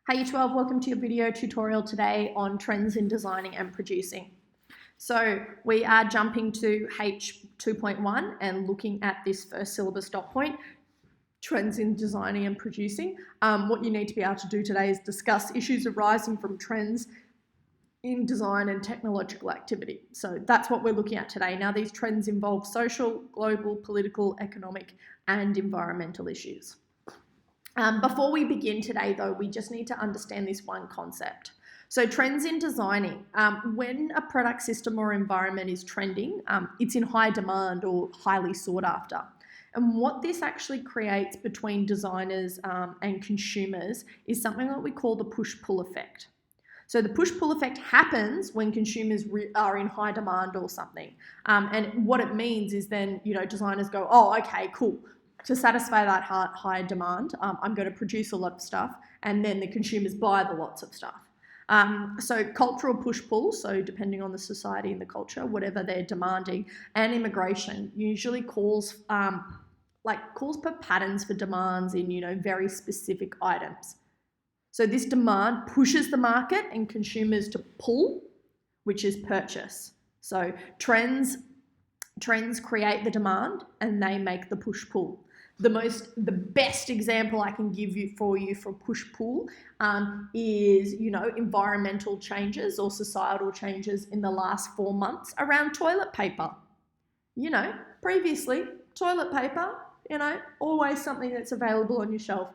Hey H2.1, welcome to your video tutorial today on trends in designing and producing. So we are jumping to H2.1 and looking at this first syllabus dot point, trends in designing and producing. What you need to be able to do today is discuss issues arising from trends in design and technological activity. So that's what we're looking at today. Now these trends involve social, global, political, economic and environmental issues. Before we begin today, though, we just need to understand this one concept. So trends in designing, when a product, system or environment is trending, it's in high demand or highly sought after. And what this actually creates between designers and consumers is something that we call the push-pull effect. So the push-pull effect happens when consumers are in high demand or something. And what it means is then, designers go, oh, okay, cool. To satisfy that high demand, I'm going to produce a lot of stuff, and then the consumers buy the lots of stuff. So cultural push-pull, so depending on the society and the culture, whatever they're demanding, and immigration usually calls for patterns for demands in very specific items. So this demand pushes the market and consumers to pull, which is purchase. So trends create the demand and they make the push-pull. The best example I can give you for push-pull is, environmental changes or societal changes in the last 4 months around toilet paper. Previously, toilet paper, always something that's available on your shelf.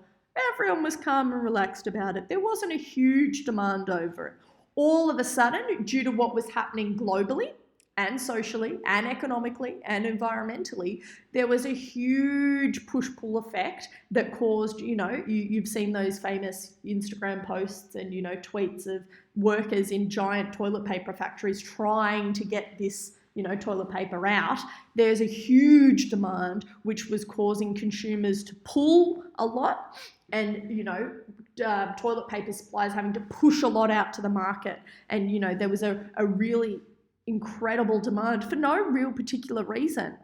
Everyone was calm and relaxed about it. There wasn't a huge demand over it. All of a sudden, due to what was happening globally, and socially and economically and environmentally, there was a huge push-pull effect that caused, you've seen those famous Instagram posts and, tweets of workers in giant toilet paper factories trying to get this, toilet paper out. There's a huge demand which was causing consumers to pull a lot and, toilet paper suppliers having to push a lot out to the market. And, there was a really incredible demand for no real particular reason,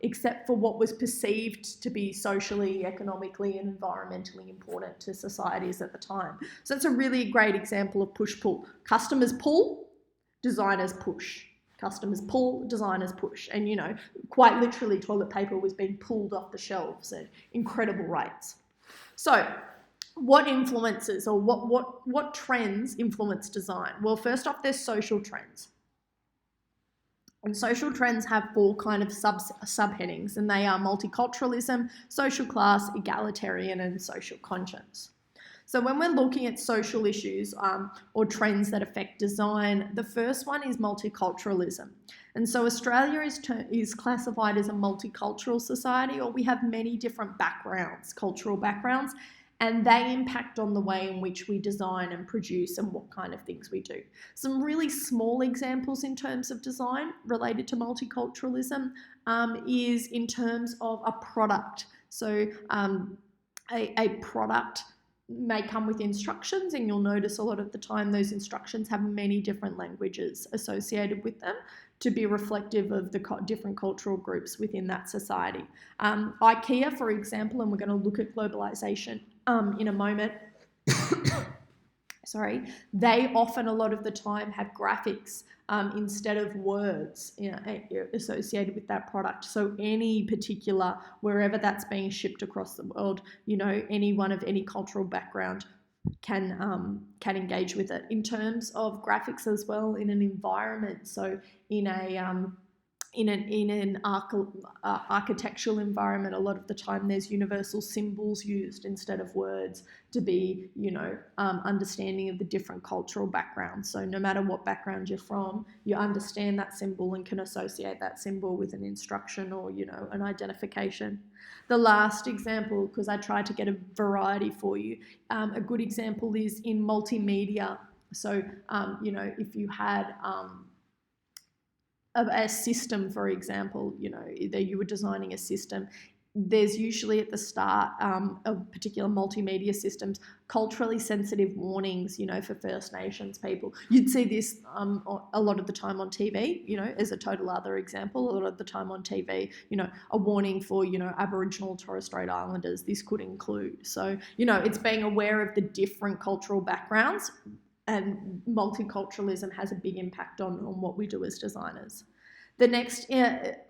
except for what was perceived to be socially, economically, and environmentally important to societies at the time. So it's a really great example of push-pull. Customers pull, designers push. Customers pull, designers push. And, quite literally, toilet paper was being pulled off the shelves at incredible rates. So what influences or what trends influence design? Well, first off, there's social trends. And social trends have 4 kind of subheadings, and they are multiculturalism, social class, egalitarian, and social conscience. So when we're looking at social issues or trends that affect design, the first one is multiculturalism. And so Australia is classified as a multicultural society, or we have many different backgrounds, cultural backgrounds, and they impact on the way in which we design and produce and what kind of things we do. Some really small examples in terms of design related to multiculturalism is in terms of a product. So a product may come with instructions, and you'll notice a lot of the time those instructions have many different languages associated with them to be reflective of the different cultural groups within that society. IKEA, for example, and we're going to look at globalization in a moment, they often a lot of the time have graphics instead of words associated with that product. So any particular, wherever that's being shipped across the world, anyone of any cultural background can engage with it. In terms of graphics as well, in an environment, so in an architectural environment, a lot of the time there's universal symbols used instead of words to be, understanding of the different cultural backgrounds. So no matter what background you're from, you understand that symbol and can associate that symbol with an instruction or, an identification. The last example, because I tried to get a variety for you, a good example is in multimedia. So, if you had a system, for example, either you were designing a system, there's usually at the start of particular multimedia systems culturally sensitive warnings, for First Nations people. You'd see this a lot of the time on TV, as a total other example. A lot of the time on TV, a warning for, Aboriginal and Torres Strait Islanders, this could include. So, it's being aware of the different cultural backgrounds, and multiculturalism has a big impact on what we do as designers. The next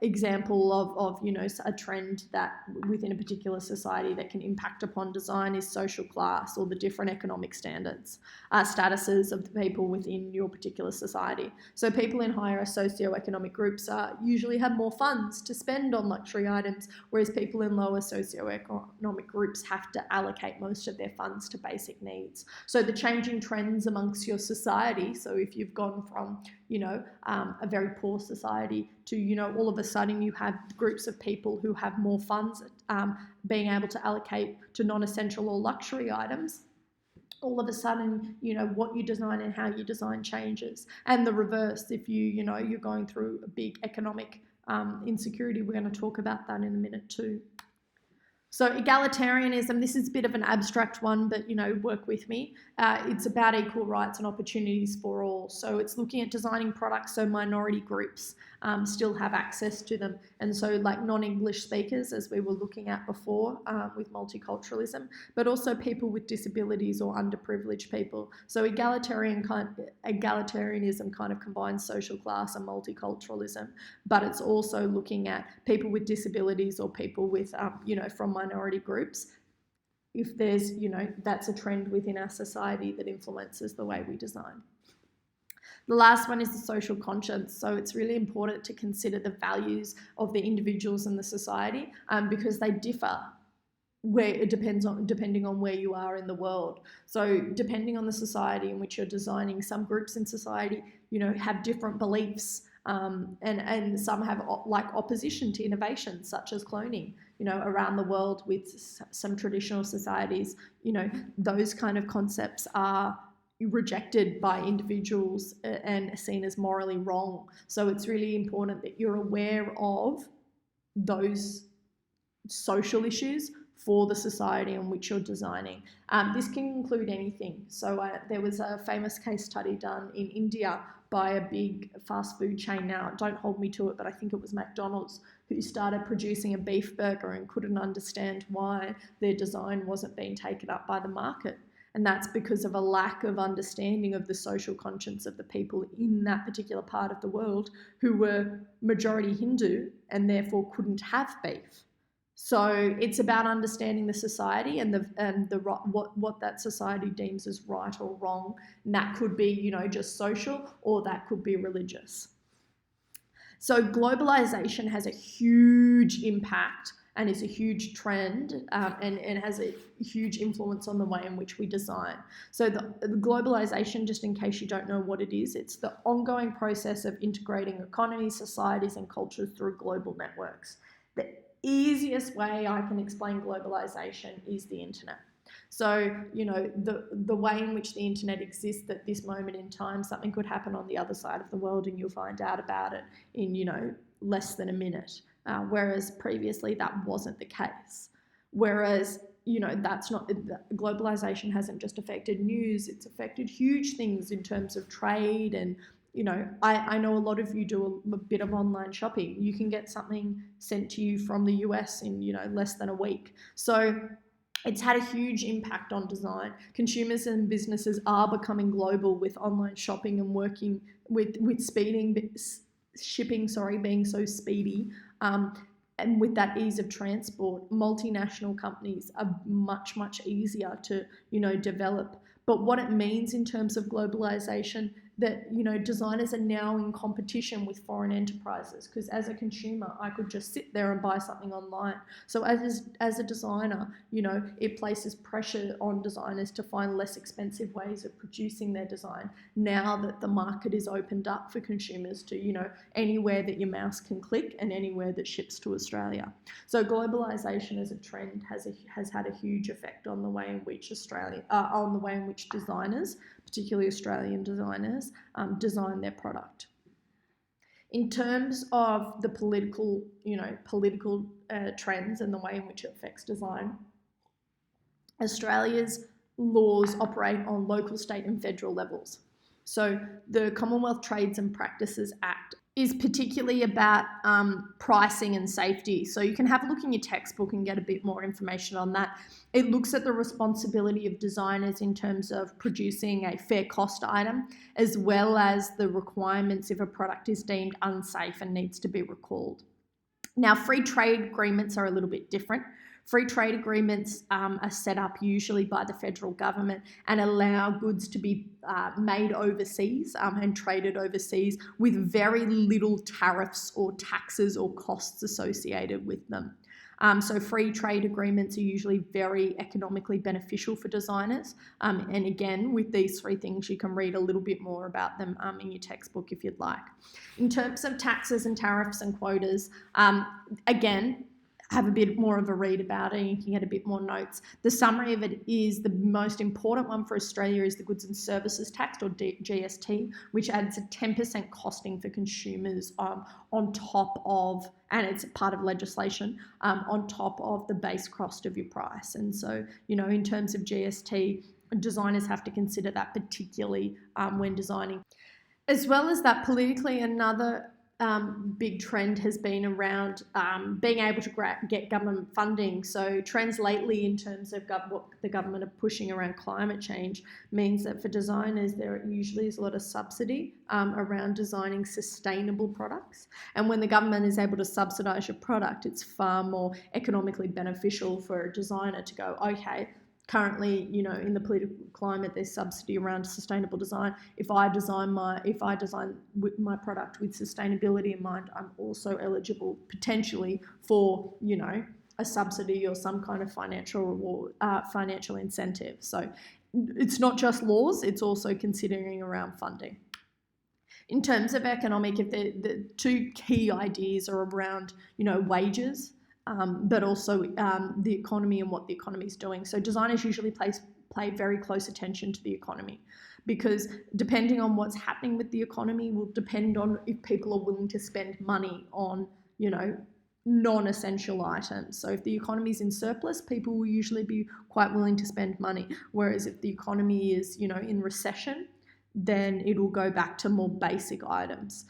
example of a trend that within a particular society that can impact upon design is social class, or the different economic statuses of the people within your particular society. So people in higher socioeconomic groups usually have more funds to spend on luxury items, whereas people in lower socioeconomic groups have to allocate most of their funds to basic needs. So the changing trends amongst your society, so if you've gone from a very poor society to, all of a sudden you have groups of people who have more funds being able to allocate to non-essential or luxury items, all of a sudden, what you design and how you design changes. And the reverse, if you're going through a big economic insecurity, we're going to talk about that in a minute too. So egalitarianism, this is a bit of an abstract one, but, work with me. It's about equal rights and opportunities for all. So it's looking at designing products so minority groups still have access to them. And so like non-English speakers, as we were looking at before with multiculturalism, but also people with disabilities or underprivileged people. So egalitarianism kind of combines social class and multiculturalism, but it's also looking at people with disabilities or people with, from minority groups. If there's, that's a trend within our society that influences the way we design. The last one is the social conscience. So it's really important to consider the values of the individuals in the society because they differ where it depending on where you are in the world. So depending on the society in which you're designing, some groups in society, have different beliefs and some have opposition to innovation such as cloning. Around the world with some traditional societies, those kind of concepts are rejected by individuals and seen as morally wrong. So it's really important that you're aware of those social issues for the society in which you're designing. This can include anything. So there was a famous case study done in India by a big fast food chain. Now, don't hold me to it, but I think it was McDonald's, who started producing a beef burger and couldn't understand why their design wasn't being taken up by the market. And that's because of a lack of understanding of the social conscience of the people in that particular part of the world who were majority Hindu and therefore couldn't have beef. So it's about understanding the society and what that society deems as right or wrong. And that could be, just social, or that could be religious. So globalization has a huge impact and is a huge trend and has a huge influence on the way in which we design. So the globalization, just in case you don't know what it is, it's the ongoing process of integrating economies, societies, and cultures through global networks. The easiest way I can explain globalization is the internet. So, the way in which the internet exists at this moment in time, something could happen on the other side of the world and you'll find out about it in, less than a minute. Whereas previously that wasn't the case. Whereas, that's not, globalization hasn't just affected news, it's affected huge things in terms of trade and, I know a lot of you do a bit of online shopping. You can get something sent to you from the US in, less than a week. So it's had a huge impact on design. Consumers and businesses are becoming global with online shopping and working with shipping being so speedy. And with that ease of transport, multinational companies are much, much easier to, develop. But what it means in terms of globalization, that, designers are now in competition with foreign enterprises, because as a consumer, I could just sit there and buy something online. So as a designer, it places pressure on designers to find less expensive ways of producing their design now that the market is opened up for consumers to, anywhere that your mouse can click and anywhere that ships to Australia. So globalization as a trend has had a huge effect on the way in which designers, particularly Australian designers, design their product. In terms of the political trends and the way in which it affects design. Australia's laws operate on local, state and federal levels. So the Commonwealth Trades and Practices Act is particularly about pricing and safety. So you can have a look in your textbook and get a bit more information on that. It looks at the responsibility of designers in terms of producing a fair cost item, as well as the requirements if a product is deemed unsafe and needs to be recalled. Now, free trade agreements are a little bit different. Free trade agreements are set up usually by the federal government and allow goods to be made overseas and traded overseas with very little tariffs or taxes or costs associated with them. So free trade agreements are usually very economically beneficial for designers. And again, with these three things, you can read a little bit more about them in your textbook if you'd like. In terms of taxes and tariffs and quotas, again, have a bit more of a read about it and you can get a bit more notes. The summary of it is the most important one for Australia is the Goods and Services Tax, or GST, which adds a 10% costing for consumers on top of, and it's part of legislation, on top of the base cost of your price. And so, in terms of GST, designers have to consider that particularly when designing. As well as that, politically, another big trend has been around being able to get government funding. So trends lately in terms of what the government are pushing around climate change means that for designers there usually is a lot of subsidy around designing sustainable products. And when the government is able to subsidise your product, it's far more economically beneficial for a designer to go, okay, currently, in the political climate, there's subsidy around sustainable design. If I design my product with sustainability in mind, I'm also eligible potentially for, a subsidy or some kind of financial reward, financial incentive. So it's not just laws; it's also considering around funding. In terms of economic, if the two key ideas are around, wages. But also the economy and what the economy is doing. So designers usually pay very close attention to the economy, because depending on what's happening with the economy will depend on if people are willing to spend money on, non-essential items. So if the economy is in surplus, people will usually be quite willing to spend money. Whereas if the economy is, in recession, then it will go back to more basic items.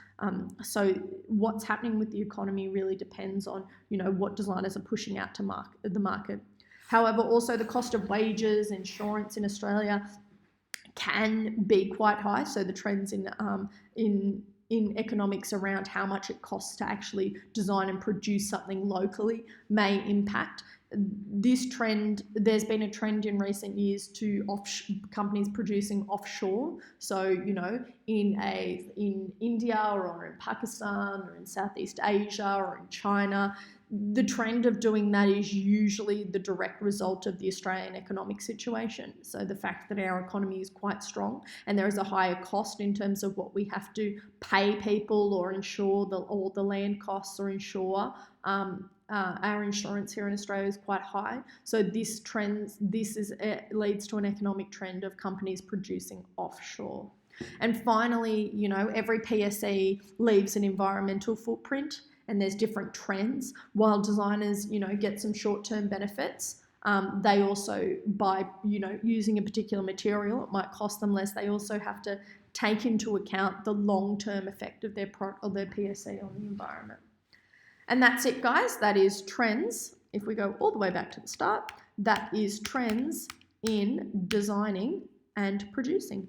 So what's happening with the economy really depends on, what designers are pushing out to the market. However, also the cost of wages, insurance in Australia can be quite high. So the trends in economics around how much it costs to actually design and produce something locally may impact. This trend, there's been a trend in recent years to companies producing offshore. So, in India or in Pakistan or in Southeast Asia or in China, the trend of doing that is usually the direct result of the Australian economic situation. So the fact that our economy is quite strong and there is a higher cost in terms of what we have to pay people or insure all the land costs or insure. Our insurance here in Australia is quite high. So this leads to an economic trend of companies producing offshore. And finally, every PSE leaves an environmental footprint, and there's different trends. While designers, get some short-term benefits, they also, by, using a particular material, it might cost them less. They also have to take into account the long-term effect of their PSE on the environment. And that's it, guys. That is trends. If we go all the way back to the start, that is trends in designing and producing.